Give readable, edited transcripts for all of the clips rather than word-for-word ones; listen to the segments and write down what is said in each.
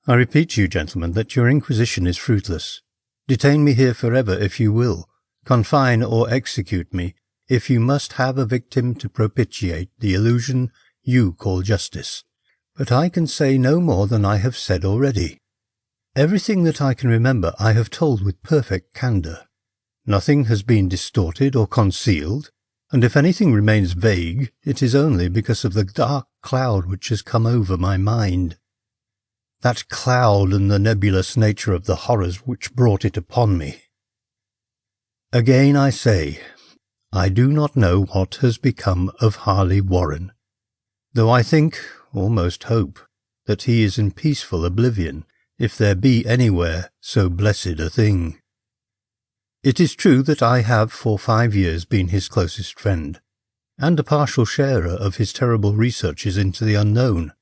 I repeat to you, gentlemen, that your inquisition is fruitless. Detain me here forever if you will. Confine or execute me if you must have a victim to propitiate the illusion you call justice. But I can say no more than I have said already. Everything that I can remember I have told with perfect candour. Nothing has been distorted or concealed, and if anything remains vague, it is only because of the dark cloud which has come over my mind. That cloud and the nebulous nature of the horrors which brought it upon me. Again I say, I do not know what has become of Harley Warren, though I think, almost hope, that he is in peaceful oblivion, if there be anywhere so blessed a thing. It is true that I have for 5 years been his closest friend, and a partial sharer of his terrible researches into the unknown.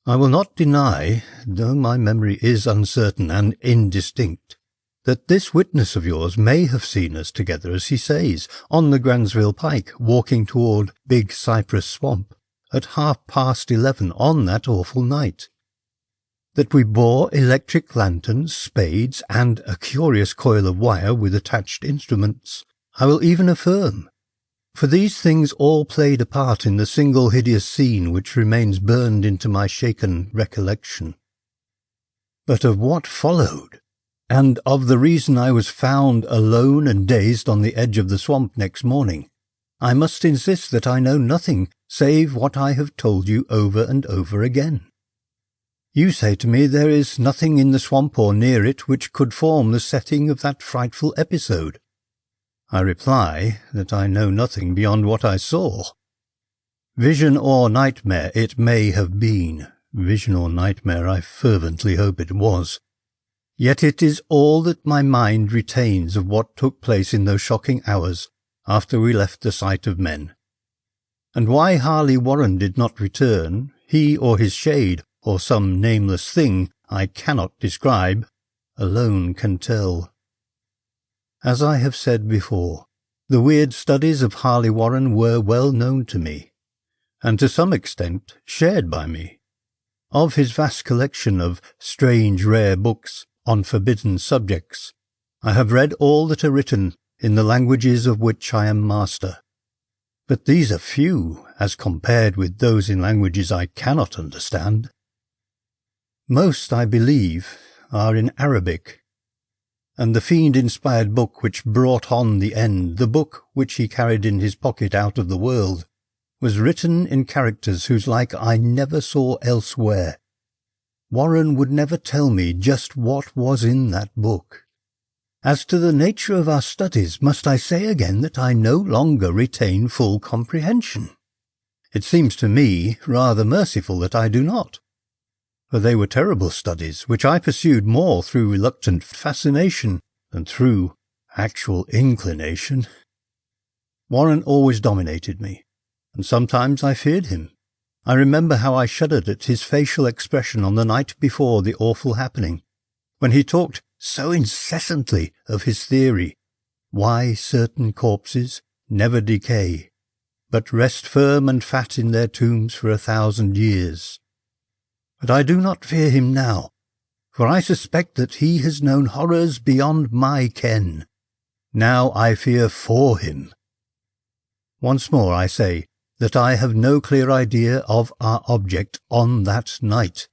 I will not deny, though my memory is uncertain and indistinct, that this witness of yours may have seen us together, as he says, on the Gransville Pike, walking toward Big Cypress Swamp, at 11:30 on that awful night. That we bore electric lanterns, spades, and a curious coil of wire with attached instruments, I will even affirm, for these things all played a part in the single hideous scene which remains burned into my shaken recollection. But of what followed, and of the reason I was found alone and dazed on the edge of the swamp next morning, I must insist that I know nothing save what I have told you over and over again. You say to me there is nothing in the swamp or near it which could form the setting of that frightful episode. I reply that I know nothing beyond what I saw. Vision or nightmare it may have been. Vision or nightmare I fervently hope it was. Yet it is all that my mind retains of what took place in those shocking hours after we left the sight of men. And why Harley Warren did not return, he or his shade, or some nameless thing I cannot describe, alone can tell. As I have said before, the weird studies of Harley Warren were well known to me, and to some extent shared by me. Of his vast collection of strange rare books on forbidden subjects, I have read all that are written in the languages of which I am master. But these are few as compared with those in languages I cannot understand. Most, I believe, are in Arabic, and the fiend-inspired book which brought on the end, the book which he carried in his pocket out of the world, was written in characters whose like I never saw elsewhere. Warren would never tell me just what was in that book. As to the nature of our studies, must I say again that I no longer retain full comprehension? It seems to me rather merciful that I do not, for they were terrible studies which I pursued more through reluctant fascination than through actual inclination. Warren always dominated me, and sometimes I feared him. I remember how I shuddered at his facial expression on the night before the awful happening, when he talked so incessantly of his theory, why certain corpses never decay, but rest firm and fat in their tombs for 1,000 years. But I do not fear him now, for I suspect that he has known horrors beyond my ken. Now I fear for him. Once more I say that I have no clear idea of our object on that night.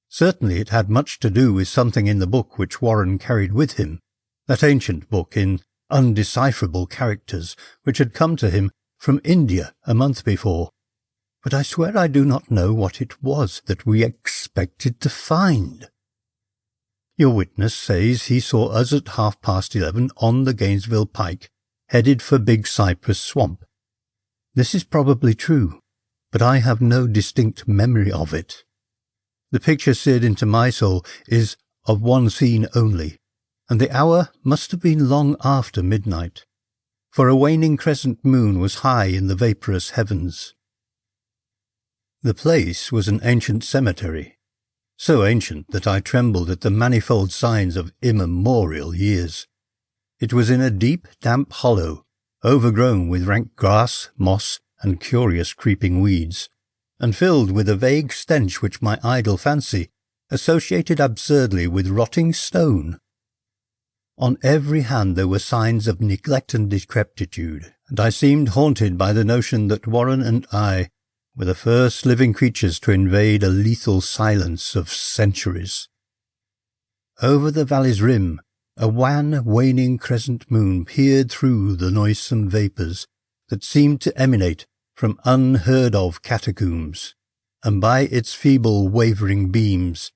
Certainly it had much to do with something in the book which Warren carried with him, that ancient book in undecipherable characters which had come to him from India a month before. But I swear I do not know what it was that we expected to find. Your witness says he saw us at 11:30 on the Gainesville Pike, headed for Big Cypress Swamp. This is probably true, but I have no distinct memory of it. The picture seared into my soul is of one scene only, and the hour must have been long after midnight, for a waning crescent moon was high in the vaporous heavens. The place was an ancient cemetery, so ancient that I trembled at the manifold signs of immemorial years. It was in a deep, damp hollow, overgrown with rank grass, moss, and curious creeping weeds, and filled with a vague stench which my idle fancy associated absurdly with rotting stone. On every hand there were signs of neglect and decrepitude, and I seemed haunted by the notion that Warren and I were the first living creatures to invade a lethal silence of centuries. Over the valley's rim, a wan, waning crescent moon peered through the noisome vapours that seemed to emanate from unheard-of catacombs, and by its feeble, wavering beams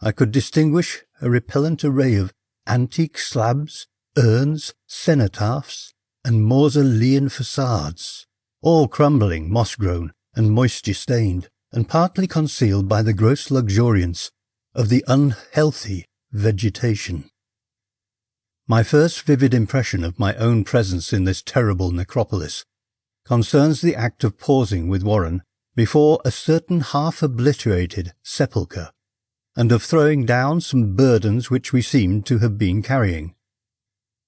I could distinguish a repellent array of antique slabs, urns, cenotaphs, and mausolean facades, all crumbling, moss-grown, and moisture-stained, and partly concealed by the gross luxuriance of the unhealthy vegetation. My first vivid impression of my own presence in this terrible necropolis concerns the act of pausing with Warren before a certain half-obliterated sepulchre, and of throwing down some burdens which we seemed to have been carrying.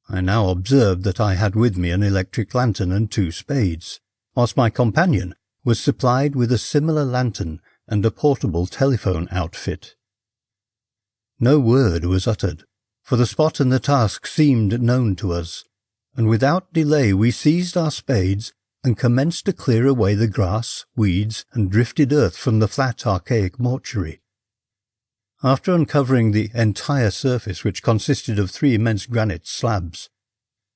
I now observed that I had with me an electric lantern and 2 spades, whilst my companion was supplied with a similar lantern and a portable telephone outfit. No word was uttered, for the spot and the task seemed known to us, and without delay we seized our spades and commenced to clear away the grass, weeds, and drifted earth from the flat, archaic mortuary. After uncovering the entire surface, which consisted of 3 immense granite slabs,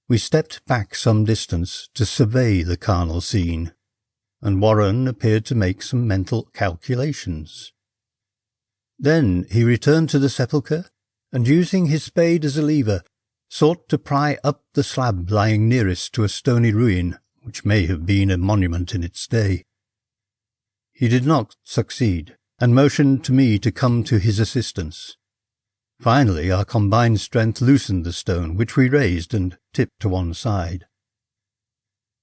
we stepped back some distance to survey the carnal scene, and Warren appeared to make some mental calculations. Then he returned to the sepulchre, and using his spade as a lever, sought to pry up the slab lying nearest to a stony ruin which may have been a monument in its day. He did not succeed, and motioned to me to come to his assistance. Finally, our combined strength loosened the stone, which we raised and tipped to one side.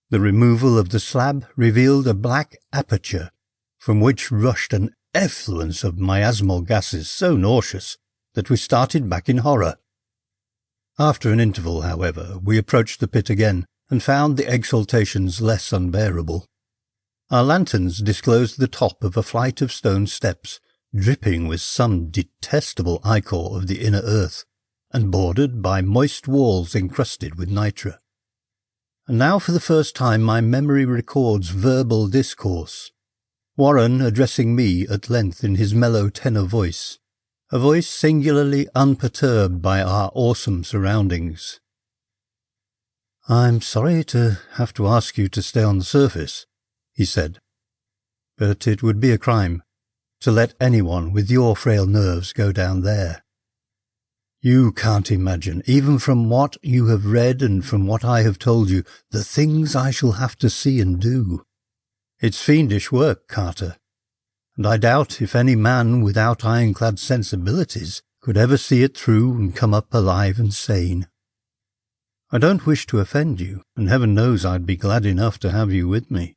The removal of the slab revealed a black aperture, from which rushed an effluence of miasmal gases so nauseous that we started back in horror. After an interval, however, we approached the pit again, and found the exhalations less unbearable. Our lanterns disclosed the top of a flight of stone steps, dripping with some detestable ichor of the inner earth, and bordered by moist walls encrusted with nitre. And now for the first time my memory records verbal discourse, Warren addressing me at length in his mellow tenor voice, a voice singularly unperturbed by our awesome surroundings. "I'm sorry to have to ask you to stay on the surface," he said, "but it would be a crime to let anyone with your frail nerves go down there. You can't imagine, even from what you have read and from what I have told you, the things I shall have to see and do. It's fiendish work, Carter, and I doubt if any man without ironclad sensibilities could ever see it through and come up alive and sane. I don't wish to offend you, and heaven knows I'd be glad enough to have you with me.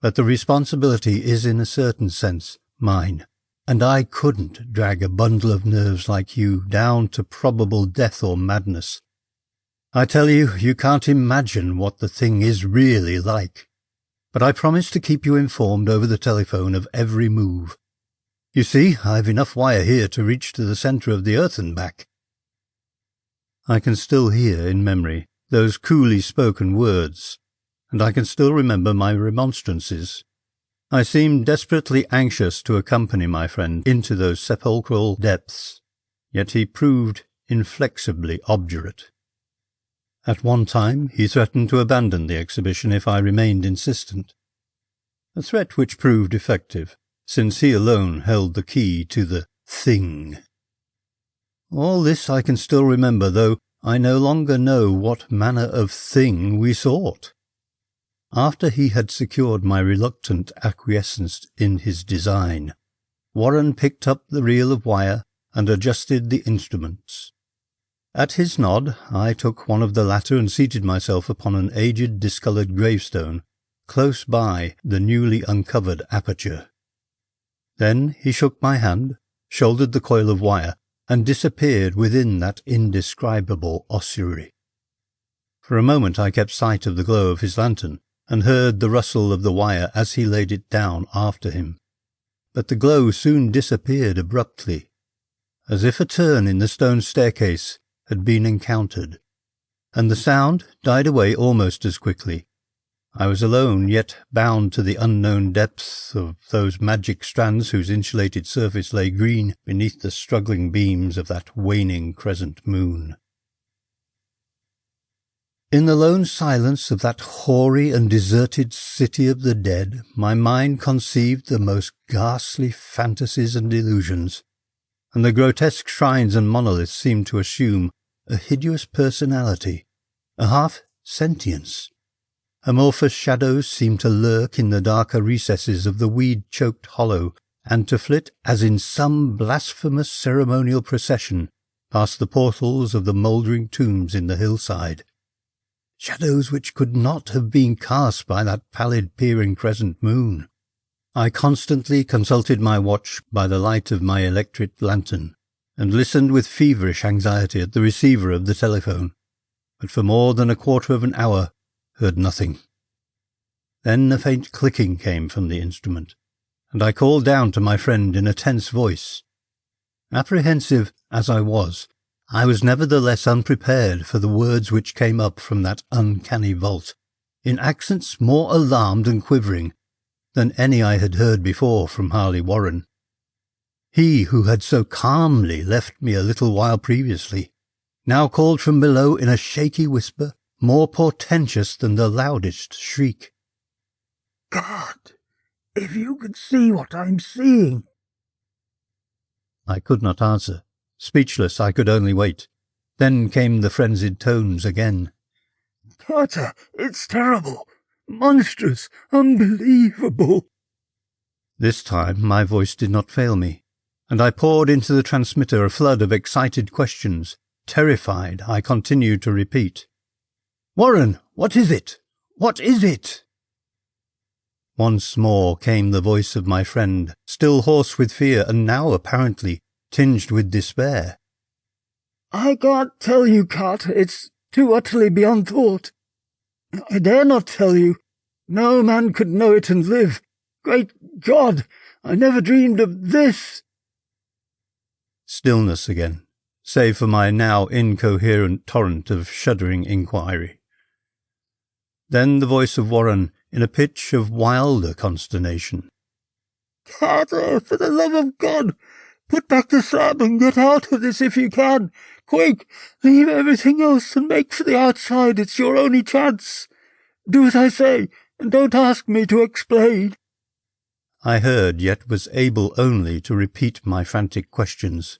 But the responsibility is in a certain sense mine, and I couldn't drag a bundle of nerves like you down to probable death or madness. I tell you, you can't imagine what the thing is really like. But I promise to keep you informed over the telephone of every move. You see, I've enough wire here to reach to the centre of the earth and back." I can still hear in memory those coolly spoken words, and I can still remember my remonstrances. I seemed desperately anxious to accompany my friend into those sepulchral depths, yet he proved inflexibly obdurate. At one time he threatened to abandon the exhibition if I remained insistent, a threat which proved effective, since he alone held the key to the thing. All this I can still remember, though I no longer know what manner of thing we sought. After he had secured my reluctant acquiescence in his design, Warren picked up the reel of wire and adjusted the instruments. At his nod, I took one of the latter and seated myself upon an aged, discoloured gravestone close by the newly uncovered aperture. Then he shook my hand, shouldered the coil of wire, and disappeared within that indescribable ossuary. For a moment I kept sight of the glow of his lantern, and heard the rustle of the wire as he laid it down after him. but the glow soon disappeared abruptly, as if a turn in the stone staircase had been encountered, and the sound died away almost as quickly. I was alone, yet bound to the unknown depths of those magic strands whose insulated surface lay green beneath the struggling beams of that waning crescent moon. In the lone silence of that hoary and deserted city of the dead, my mind conceived the most ghastly fantasies and illusions, and the grotesque shrines and monoliths seemed to assume a hideous personality, a half-sentience. Amorphous shadows seemed to lurk in the darker recesses of the weed-choked hollow, and to flit as in some blasphemous ceremonial procession past the portals of the mouldering tombs in the hillside. Shadows which could not have been cast by that pallid peering crescent moon. I constantly consulted my watch by the light of my electric lantern, and listened with feverish anxiety at the receiver of the telephone, but for more than a quarter of an hour heard nothing. Then a faint clicking came from the instrument, and I called down to my friend in a tense voice. Apprehensive as I was nevertheless unprepared for the words which came up from that uncanny vault, in accents more alarmed and quivering than any I had heard before from Harley Warren. He who had so calmly left me a little while previously, now called from below in a shaky whisper, more portentous than the loudest shriek. God, if you could see what I'm seeing. I could not answer. Speechless, I could only wait. Then came the frenzied tones again. Carter, it's terrible, monstrous, unbelievable. This time my voice did not fail me, and I poured into the transmitter a flood of excited questions. Terrified, I continued to repeat, "Warren, what is it? What is it?" Once more came the voice of my friend, still hoarse with fear, and now apparently tinged with despair. I can't tell you, Carter. It's too utterly beyond thought. I dare not tell you. No man could know it and live. Great God, I never dreamed of this. Stillness again, save for my now incoherent torrent of shuddering inquiry. Then the voice of Warren in a pitch of wilder consternation. Carter, for the love of God, put back the slab and get out of this if you can. Quick, leave everything else and make for the outside. It's your only chance. Do as I say, and don't ask me to explain. I heard, yet was able only to repeat my frantic questions.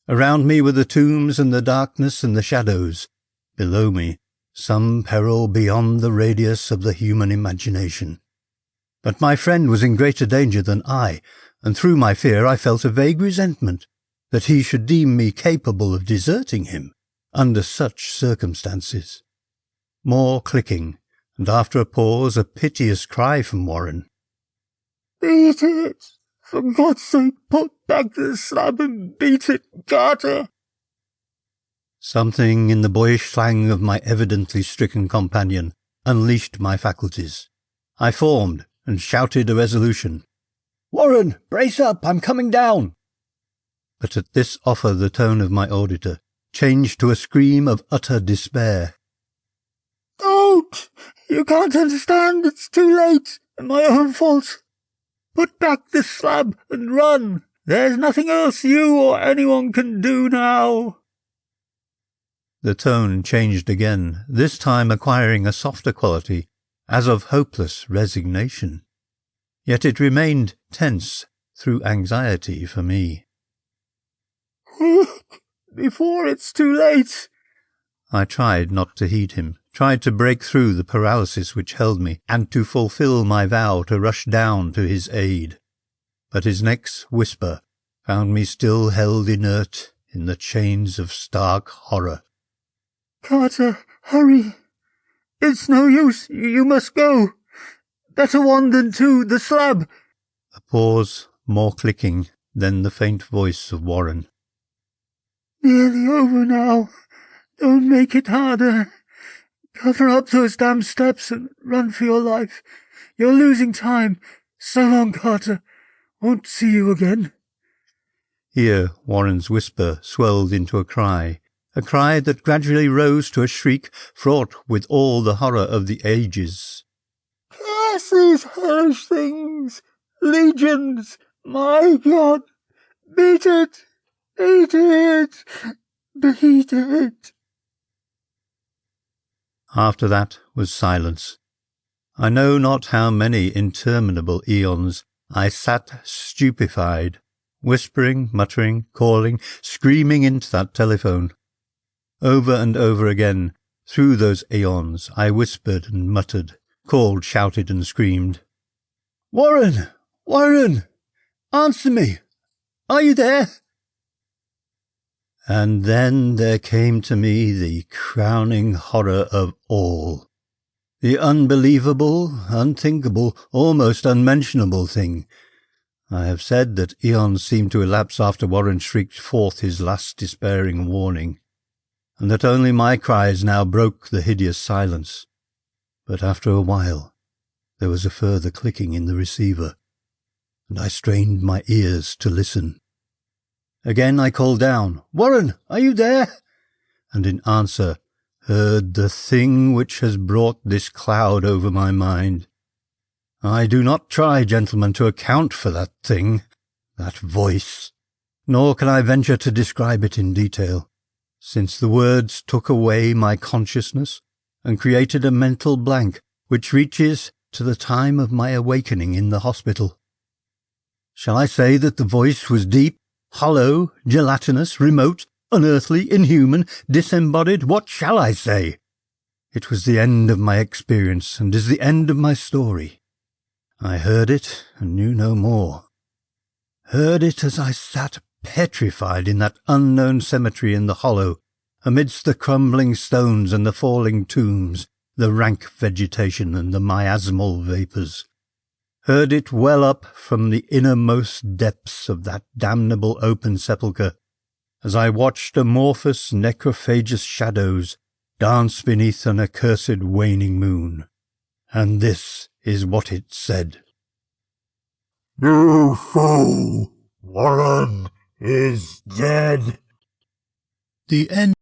Around me were the tombs and the darkness and the shadows. Below me, some peril beyond the radius of the human imagination. But my friend was in greater danger than I, and through my fear I felt a vague resentment that he should deem me capable of deserting him under such circumstances. More clicking, and after a pause a piteous cry from Warren. Beat it! For God's sake, put back the slab and beat it, Carter! Something in the boyish slang of my evidently stricken companion unleashed my faculties. I formed and shouted a resolution. "Warren, brace up, I'm coming down!" But at this offer the tone of my auditor changed to a scream of utter despair. Don't! You can't understand, it's too late, and my own fault. Put back the slab and run. There's nothing else you or anyone can do now. The tone changed again, this time acquiring a softer quality, as of hopeless resignation. Yet it remained tense through anxiety for me. Quick, before it's too late. I tried not to heed him, tried to break through the paralysis which held me, and to fulfill my vow to rush down to his aid. But his next whisper found me still held inert in the chains of stark horror. Carter, hurry. It's no use. You must go. Better one than two, the slab. A pause, more clicking, then the faint voice of Warren. Nearly over now. Don't make it harder. Cover up those damn steps and run for your life. You're losing time. So long, Carter. Won't see you again. Here Warren's whisper swelled into a cry that gradually rose to a shriek fraught with all the horror of the ages. Curse these hellish things! Legions! My God! Beat it! Beat it! Beat it! After that was silence. I know not how many interminable eons I sat stupefied, whispering, muttering, calling, screaming into that telephone. Over and over again, through those eons, I whispered and muttered, called, shouted and screamed. "Warren! Warren! Answer me! Are you there?" And then there came to me the crowning horror of all. The unbelievable, unthinkable, almost unmentionable thing. I have said that eons seemed to elapse after Warren shrieked forth his last despairing warning, and that only my cries now broke the hideous silence. But after a while, there was a further clicking in the receiver, and I strained my ears to listen. Again I called down, "Warren, are you there?" And in answer heard the thing which has brought this cloud over my mind. I do not try, gentlemen, to account for that thing, that voice, nor can I venture to describe it in detail, since the words took away my consciousness and created a mental blank which reaches to the time of my awakening in the hospital. Shall I say that the voice was deep, hollow, gelatinous, remote, unearthly, inhuman, disembodied? What shall I say? It was the end of my experience, and is the end of my story. I heard it, and knew no more. Heard it as I sat petrified in that unknown cemetery in the hollow, amidst the crumbling stones and the falling tombs, the rank vegetation and the miasmal vapours. Heard it well up from the innermost depths of that damnable open sepulchre, as I watched amorphous necrophagous shadows dance beneath an accursed waning moon. And this is what it said. "You fool! Warren is dead." The end.